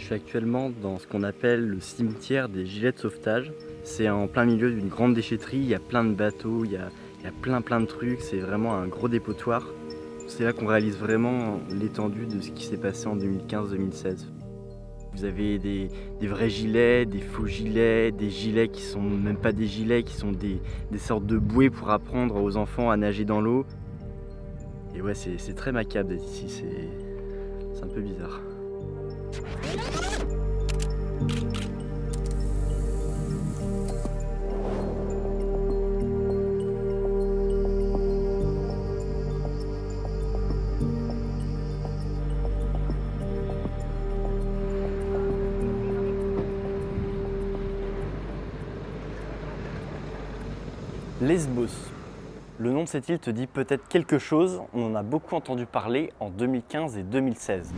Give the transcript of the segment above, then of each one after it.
Je suis actuellement dans ce qu'on appelle le cimetière des gilets de sauvetage. C'est en plein milieu d'une grande déchetterie, il y a plein de bateaux, il y a plein de trucs, c'est vraiment un gros dépotoir. C'est là qu'on réalise vraiment l'étendue de ce qui s'est passé en 2015-2016. Vous avez des vrais gilets, des faux gilets, des gilets qui sont même pas des gilets, qui sont des sortes de bouées pour apprendre aux enfants à nager dans l'eau. Et ouais, c'est très macabre d'être ici, c'est un peu bizarre. Lesbos. Le nom de cette île te dit peut-être quelque chose, on en a beaucoup entendu parler en 2015 et 2016.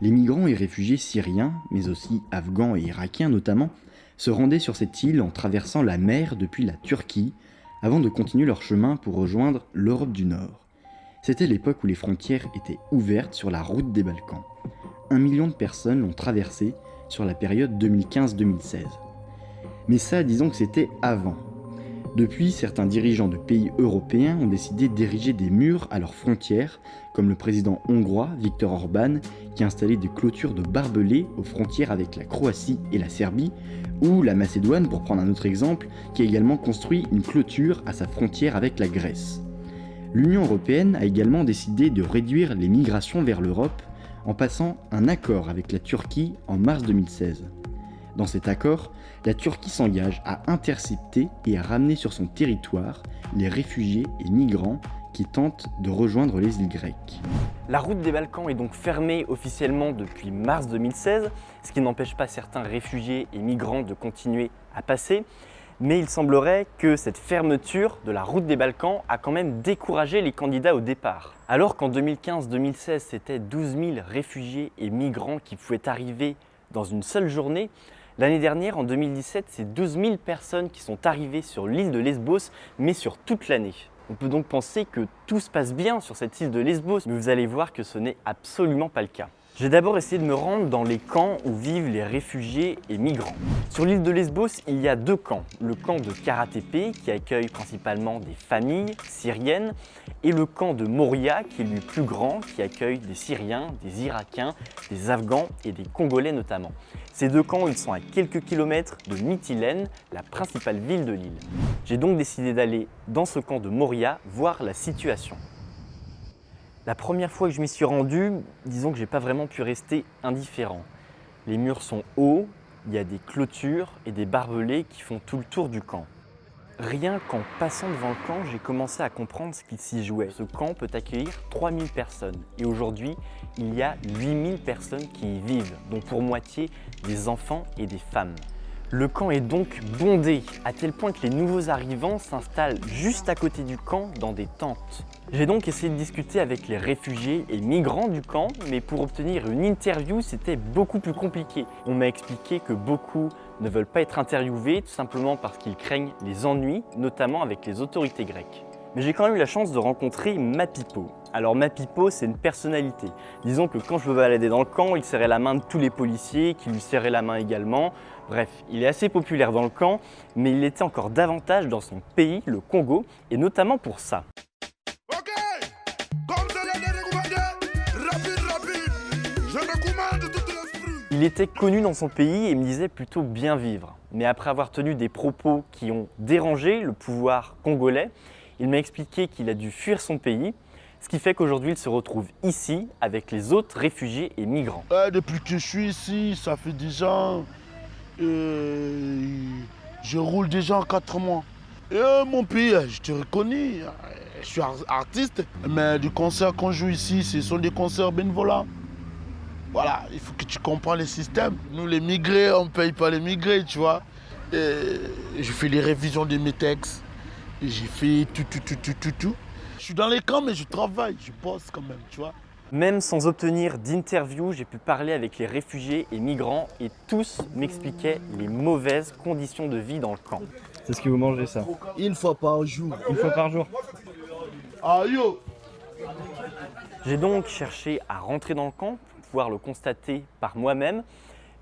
Les migrants et réfugiés syriens, mais aussi afghans et irakiens notamment, se rendaient sur cette île en traversant la mer depuis la Turquie, avant de continuer leur chemin pour rejoindre l'Europe du Nord. C'était l'époque où les frontières étaient ouvertes sur la route des Balkans. 1 million de personnes l'ont traversée sur la période 2015-2016. Mais ça, disons que c'était avant. Depuis, certains dirigeants de pays européens ont décidé d'ériger des murs à leurs frontières, comme le président hongrois Viktor Orban, qui a installé des clôtures de barbelés aux frontières avec la Croatie et la Serbie, ou la Macédoine, pour prendre un autre exemple, qui a également construit une clôture à sa frontière avec la Grèce. L'Union européenne a également décidé de réduire les migrations vers l'Europe en passant un accord avec la Turquie en mars 2016. Dans cet accord, la Turquie s'engage à intercepter et à ramener sur son territoire les réfugiés et migrants qui tentent de rejoindre les îles grecques. La route des Balkans est donc fermée officiellement depuis mars 2016, ce qui n'empêche pas certains réfugiés et migrants de continuer à passer. Mais il semblerait que cette fermeture de la route des Balkans a quand même découragé les candidats au départ. Alors qu'en 2015-2016, c'était 12 000 réfugiés et migrants qui pouvaient arriver dans une seule journée, l'année dernière, en 2017, c'est 12 000 personnes qui sont arrivées sur l'île de Lesbos, mais sur toute l'année. On peut donc penser que tout se passe bien sur cette île de Lesbos, mais vous allez voir que ce n'est absolument pas le cas. J'ai d'abord essayé de me rendre dans les camps où vivent les réfugiés et migrants. Sur l'île de Lesbos, il y a deux camps. Le camp de Kara Tepe, qui accueille principalement des familles syriennes, et le camp de Moria, qui est le plus grand, qui accueille des Syriens, des Irakiens, des Afghans et des Congolais notamment. Ces deux camps, ils sont à quelques kilomètres de Mytilène, la principale ville de l'île. J'ai donc décidé d'aller dans ce camp de Moria voir la situation. La première fois que je m'y suis rendu, disons que j'ai pas vraiment pu rester indifférent. Les murs sont hauts, il y a des clôtures et des barbelés qui font tout le tour du camp. Rien qu'en passant devant le camp, j'ai commencé à comprendre ce qu'il s'y jouait. Ce camp peut accueillir 3000 personnes et aujourd'hui, il y a 8000 personnes qui y vivent, dont pour moitié des enfants et des femmes. Le camp est donc bondé, à tel point que les nouveaux arrivants s'installent juste à côté du camp dans des tentes. J'ai donc essayé de discuter avec les réfugiés et migrants du camp, mais pour obtenir une interview, c'était beaucoup plus compliqué. On m'a expliqué que beaucoup ne veulent pas être interviewés, tout simplement parce qu'ils craignent les ennuis, notamment avec les autorités grecques. Mais j'ai quand même eu la chance de rencontrer Mapipo. Alors Mapipo, c'est une personnalité. Disons que quand je me baladais dans le camp, il serrait la main de tous les policiers, qui lui serraient la main également. Bref, il est assez populaire dans le camp, mais il l'était encore davantage dans son pays, le Congo, et notamment pour ça. Il était connu dans son pays et me disait plutôt bien vivre. Mais après avoir tenu des propos qui ont dérangé le pouvoir congolais, il m'a expliqué qu'il a dû fuir son pays, ce qui fait qu'aujourd'hui il se retrouve ici avec les autres réfugiés et migrants. Depuis que je suis ici, ça fait déjà... je roule déjà en 4 mois. Mon pays, je te reconnais, je suis artiste, mais les concerts qu'on joue ici, ce sont des concerts bénévolats. Voilà, il faut que tu comprennes les systèmes. Nous, les migrés, on ne paye pas les migrés, tu vois. Je fais les révisions de mes textes. J'ai fait tout. Je suis dans les camps, mais je travaille, je bosse quand même, tu vois. Même sans obtenir d'interview, j'ai pu parler avec les réfugiés et migrants et tous m'expliquaient les mauvaises conditions de vie dans le camp. C'est ce que vous mangez, ça? Une fois par jour. Une fois par jour? Ah yo! J'ai donc cherché à rentrer dans le camp pour pouvoir le constater par moi-même,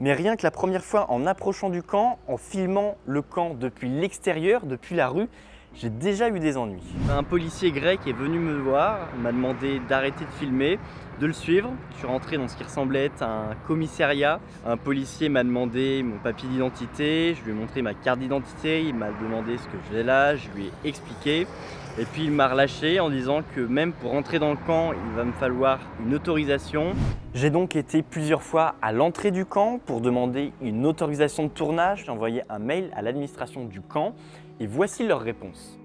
Mais rien que la première fois en approchant du camp, en filmant le camp depuis l'extérieur, depuis la rue, j'ai déjà eu des ennuis. Un policier grec est venu me voir, m'a demandé d'arrêter de filmer, de le suivre. Je suis rentré dans ce qui ressemblait à un commissariat. Un policier m'a demandé mon papier d'identité, je lui ai montré ma carte d'identité, il m'a demandé ce que je faisais là, je lui ai expliqué. Et puis il m'a relâché en disant que même pour rentrer dans le camp, il va me falloir une autorisation. J'ai donc été plusieurs fois à l'entrée du camp pour demander une autorisation de tournage. J'ai envoyé un mail à l'administration du camp et voici leur réponse.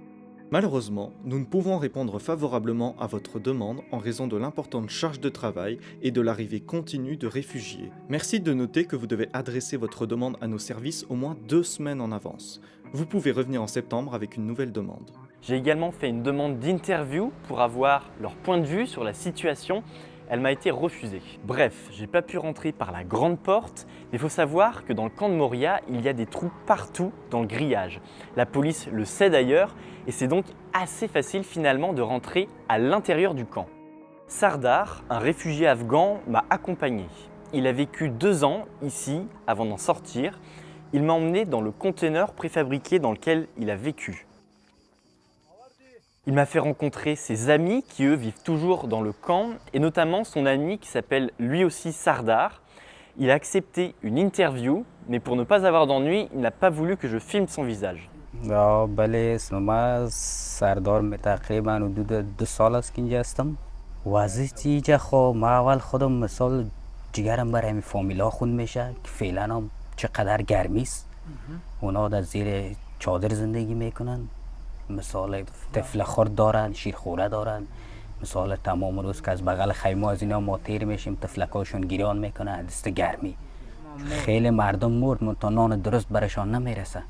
Malheureusement, nous ne pouvons répondre favorablement à votre demande en raison de l'importante charge de travail et de l'arrivée continue de réfugiés. Merci de noter que vous devez adresser votre demande à nos services au moins 2 semaines en avance. Vous pouvez revenir en septembre avec une nouvelle demande. J'ai également fait une demande d'interview pour avoir leur point de vue sur la situation. Elle m'a été refusée. Bref, j'ai pas pu rentrer par la grande porte, mais il faut savoir que dans le camp de Moria, il y a des trous partout dans le grillage. La police le sait d'ailleurs, et c'est donc assez facile finalement de rentrer à l'intérieur du camp. Sardar, un réfugié afghan, m'a accompagné. Il a vécu 2 ans ici avant d'en sortir. Il m'a emmené dans le conteneur préfabriqué dans lequel il a vécu. Il m'a fait rencontrer ses amis qui, eux, vivent toujours dans le camp, et notamment son ami qui s'appelle lui aussi Sardar. Il a accepté une interview, mais pour ne pas avoir d'ennui, il n'a pas voulu que je filme son visage. بله اسم سردار تقریبا حدود 2 سال است که اینجا هستم وضعیت اینجا خب ما اول خودم مثال جگرم برای همین فامیلا خون میشه که فعلا هم چقدر گرمی است اونا در زیر چادر زندگی میکنن مثال طفل خورد دارن شیرخوره دارن مثال تمام روز که از بغل خیمه از اینا ما تیر میشیم طفلکاشون گیران میکنن دست گرمی خیلی مردم مرد تا نان درست برشان نمیرسه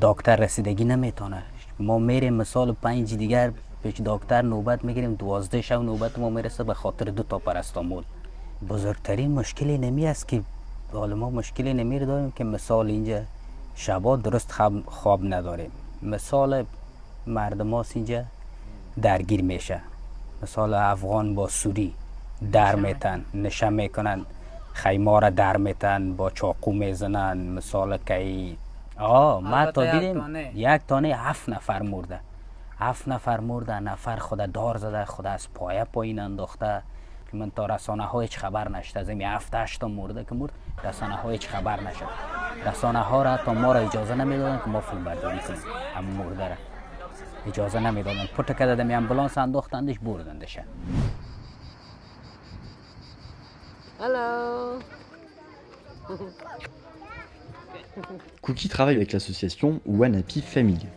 دکتر رسیدگی نمیتونه ما میریم مثال 5 دیگر پیش دکتر نوبت میگیریم 12 شب نوبت ما میرسه به خاطر 2 تا پرستامول بزرگترین مشکلی نمی است که حالا ما مشکلی نمی داریم که مثال اینجا شبا درست خواب نداریم مثال مردم هاست اینجا درگیر میشه مثال افغان با سوری در میتن نشه میکنن خیمه را در میتن با چاقو میزنن مثال که ما تا دیدیم 1 تانه 7 نفر مرده 7 نفر مرده نفر خود دار زده خود از پایه پایین انداخته که من تا رسانه ها هیچ خبر نشده از این 7-8 تا مرده که مرد رسانه ها هیچ خبر نشد رسانه ها را تا ما را اجازه نمیدادن که ما فیلم برداری کنیم همون مرده را اجازه نمیدادن پرت کرده دمی امبولانس انداختندش بردندش. Hello. Cookie travaille avec l'association One Happy Family.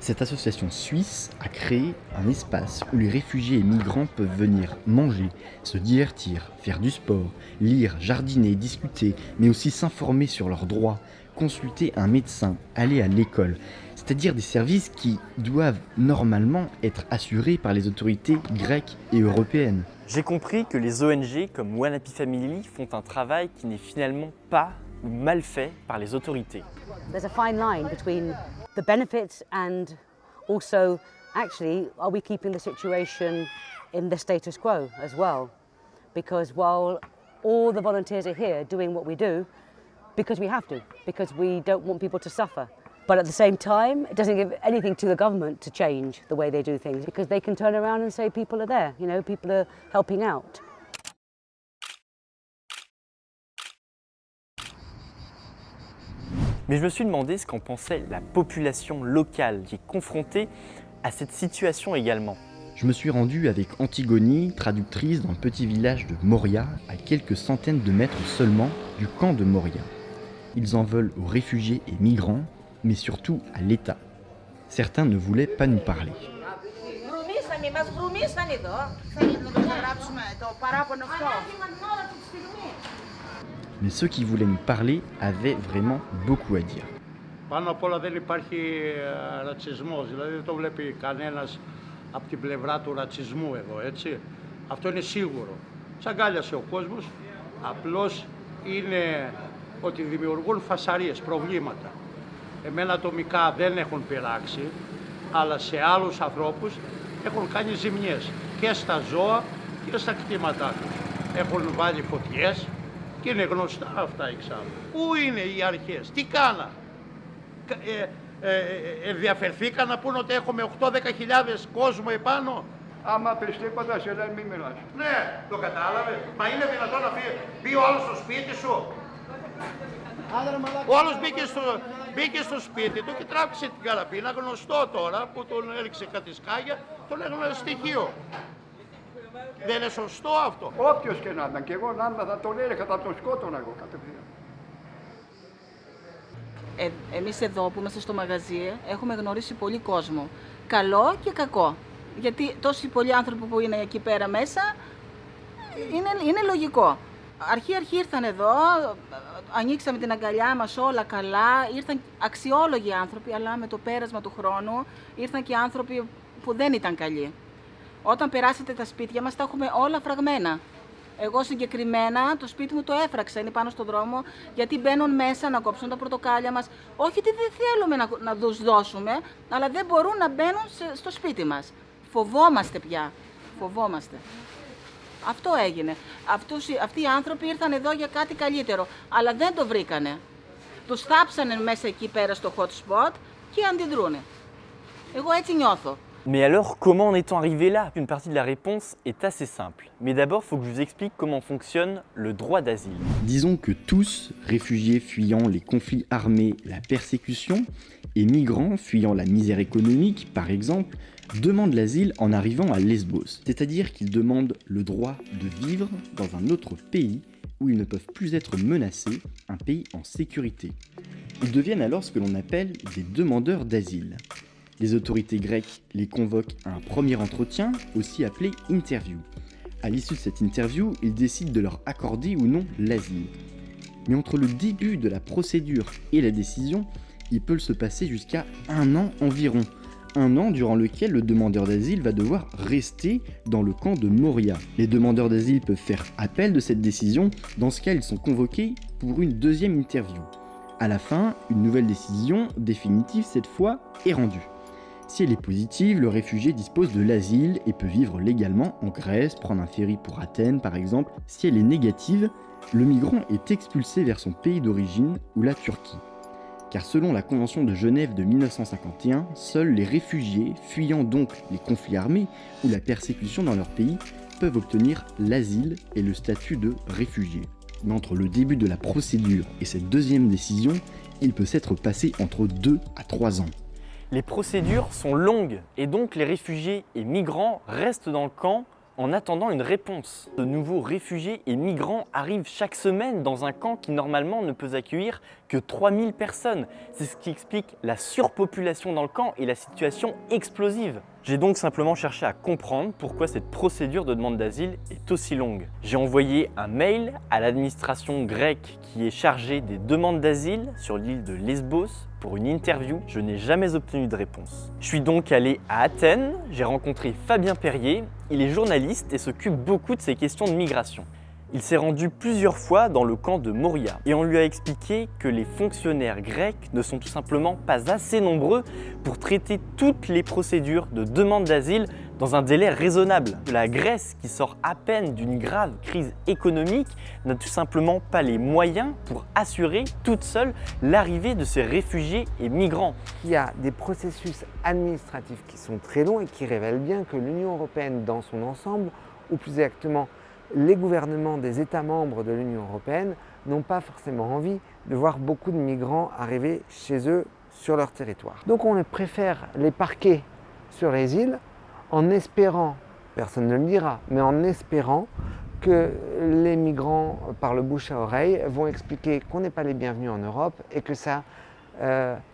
Cette association suisse a créé un espace où les réfugiés et migrants peuvent venir manger, se divertir, faire du sport, lire, jardiner, discuter, mais aussi s'informer sur leurs droits, consulter un médecin, aller à l'école, c'est-à-dire des services qui doivent normalement être assurés par les autorités grecques et européennes. J'ai compris que les ONG comme One Happy Family font un travail qui n'est finalement pas ou mal fait par les autorités. There's a fine line between the benefits and also, actually, are we keeping the situation in the status quo as well? Because while all the volunteers are here doing what we do, because we have to, because we don't want people to suffer. But at the same time, it doesn't give anything to the government to change the way they do things, because they can turn around and say people are there, you know, people are helping out. Mais je me suis demandé ce qu'en pensait la population locale qui est confrontée à cette situation également. Je me suis rendu avec Antigone, traductrice dans le petit village de Moria, à quelques centaines de mètres seulement du camp de Moria. Ils en veulent aux réfugiés et migrants, mais surtout à l'État. Certains ne voulaient pas nous parler. Mais ceux qui voulaient nous parler avaient vraiment beaucoup à dire. Πάνω απ' όλα δεν υπάρχει ρατσισμός, δηλαδή δεν το βλέπει κανένας από την πλευρά του ρατσισμού εδώ, έτσι. Αυτό είναι σίγουρο. Τσαγκάλιασε ο κόσμος, απλώς είναι ότι δημιουργούν φασαρίες, προβλήματα. Εμένα ατομικά δεν έχουν πειράξει, αλλά σε άλλους ανθρώπους έχουν κάνει ζημιές και στα ζώα και στα κτήματά τους. Έχουν βάλει φωτιές Και είναι γνωστά αυτά εξάλλου. Πού είναι οι αρχές, τι κάνα. Ενδιαφερθήκαν να πούν ότι έχουμε 8-10 κόσμο επάνω. Άμα πεις τίποτα, σε λένε μη μιλάς. Ναι, το κατάλαβες. Μα είναι δυνατόν να μπει ο άλλος στο σπίτι σου. Ο άλλος μπήκε στο σπίτι του και τράβηξε την καραμπίνα, γνωστό τώρα που τον έριξε κάτι σκάγια, τον έγνωρε στοιχείο. Δεν είναι σωστό αυτό. Όποιος και να ήταν, και εγώ να θα τον έλεγα, θα τον σκότωνα εγώ κατευθείαν. Εμείς εδώ που είμαστε στο μαγαζί έχουμε γνωρίσει πολύ κόσμο, καλό και κακό. Γιατί τόσοι πολλοί άνθρωποι που είναι εκεί πέρα μέσα είναι λογικό. Αρχή ήρθαν εδώ, ανοίξαμε την αγκαλιά μας όλα καλά, ήρθαν αξιόλογοι άνθρωποι, αλλά με το πέρασμα του χρόνου ήρθαν και άνθρωποι που δεν ήταν καλοί. Όταν περάσετε τα σπίτια μας, τα έχουμε όλα φραγμένα. Εγώ συγκεκριμένα το σπίτι μου το έφραξα, είναι πάνω στον δρόμο, γιατί μπαίνουν μέσα να κόψουν τα πορτοκάλια μας. Όχι ότι δεν θέλουμε να τους δώσουμε, αλλά δεν μπορούν να μπαίνουν στο σπίτι μας. Φοβόμαστε πια. Φοβόμαστε. Αυτό έγινε. Αυτοί οι άνθρωποι ήρθαν εδώ για κάτι καλύτερο, αλλά δεν το βρήκανε. Τους θάψανε μέσα εκεί πέρα στο hot spot και αντιδρούνε. Εγώ έτσι nyothо. Mais alors, comment en est-on arrivé là? Une partie de la réponse est assez simple. Mais d'abord, il faut que je vous explique comment fonctionne le droit d'asile. Disons que tous, réfugiés fuyant les conflits armés, la persécution, et migrants fuyant la misère économique, par exemple, demandent l'asile en arrivant à Lesbos. C'est-à-dire qu'ils demandent le droit de vivre dans un autre pays où ils ne peuvent plus être menacés, un pays en sécurité. Ils deviennent alors ce que l'on appelle des demandeurs d'asile. Les autorités grecques les convoquent à un premier entretien, aussi appelé interview. À l'issue de cette interview, ils décident de leur accorder ou non l'asile. Mais entre le début de la procédure et la décision, il peut se passer jusqu'à 1 an environ. 1 an durant lequel le demandeur d'asile va devoir rester dans le camp de Moria. Les demandeurs d'asile peuvent faire appel de cette décision, dans ce cas ils sont convoqués pour une deuxième interview. À la fin, une nouvelle décision, définitive cette fois, est rendue. Si elle est positive, le réfugié dispose de l'asile et peut vivre légalement en Grèce, prendre un ferry pour Athènes par exemple. Si elle est négative, le migrant est expulsé vers son pays d'origine ou la Turquie. Car selon la Convention de Genève de 1951, seuls les réfugiés, fuyant donc les conflits armés ou la persécution dans leur pays, peuvent obtenir l'asile et le statut de réfugié. Mais entre le début de la procédure et cette deuxième décision, il peut s'être passé entre 2 à 3 ans. Les procédures sont longues et donc les réfugiés et migrants restent dans le camp en attendant une réponse. De nouveaux réfugiés et migrants arrivent chaque semaine dans un camp qui normalement ne peut accueillir que 3000 personnes. C'est ce qui explique la surpopulation dans le camp et la situation explosive. J'ai donc simplement cherché à comprendre pourquoi cette procédure de demande d'asile est aussi longue. J'ai envoyé un mail à l'administration grecque qui est chargée des demandes d'asile sur l'île de Lesbos pour une interview. Je n'ai jamais obtenu de réponse. Je suis donc allé à Athènes, j'ai rencontré Fabien Perrier, il est journaliste et s'occupe beaucoup de ces questions de migration. Il s'est rendu plusieurs fois dans le camp de Moria et on lui a expliqué que les fonctionnaires grecs ne sont tout simplement pas assez nombreux pour traiter toutes les procédures de demande d'asile dans un délai raisonnable. La Grèce, qui sort à peine d'une grave crise économique, n'a tout simplement pas les moyens pour assurer toute seule l'arrivée de ces réfugiés et migrants. Il y a des processus administratifs qui sont très longs et qui révèlent bien que l'Union européenne dans son ensemble, ou plus exactement les gouvernements des États membres de l'Union européenne, n'ont pas forcément envie de voir beaucoup de migrants arriver chez eux sur leur territoire. Donc on préfère les parquer sur les îles en espérant, personne ne le dira, mais en espérant que les migrants, par le bouche à oreille, vont expliquer qu'on n'est pas les bienvenus en Europe et que ça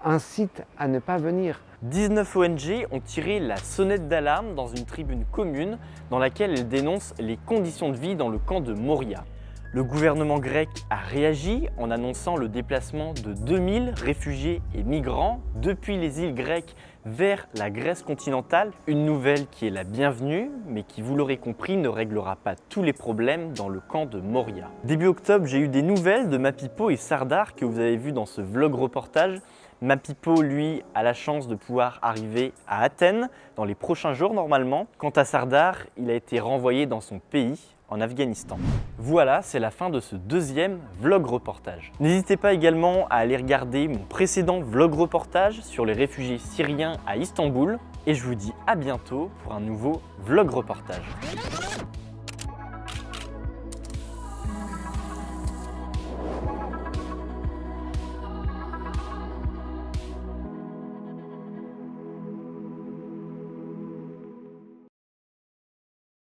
incite à ne pas venir. 19 ONG ont tiré la sonnette d'alarme dans une tribune commune dans laquelle elles dénoncent les conditions de vie dans le camp de Moria. Le gouvernement grec a réagi en annonçant le déplacement de 2000 réfugiés et migrants depuis les îles grecques vers la Grèce continentale. Une nouvelle qui est la bienvenue, mais qui, vous l'aurez compris, ne réglera pas tous les problèmes dans le camp de Moria. Début octobre, j'ai eu des nouvelles de Mapipo et Sardar que vous avez vu dans ce vlog reportage, Mapipo, lui, a la chance de pouvoir arriver à Athènes dans les prochains jours normalement. Quant à Sardar, il a été renvoyé dans son pays, en Afghanistan. Voilà, c'est la fin de ce deuxième vlog reportage. N'hésitez pas également à aller regarder mon précédent vlog reportage sur les réfugiés syriens à Istanbul. Et je vous dis à bientôt pour un nouveau vlog reportage.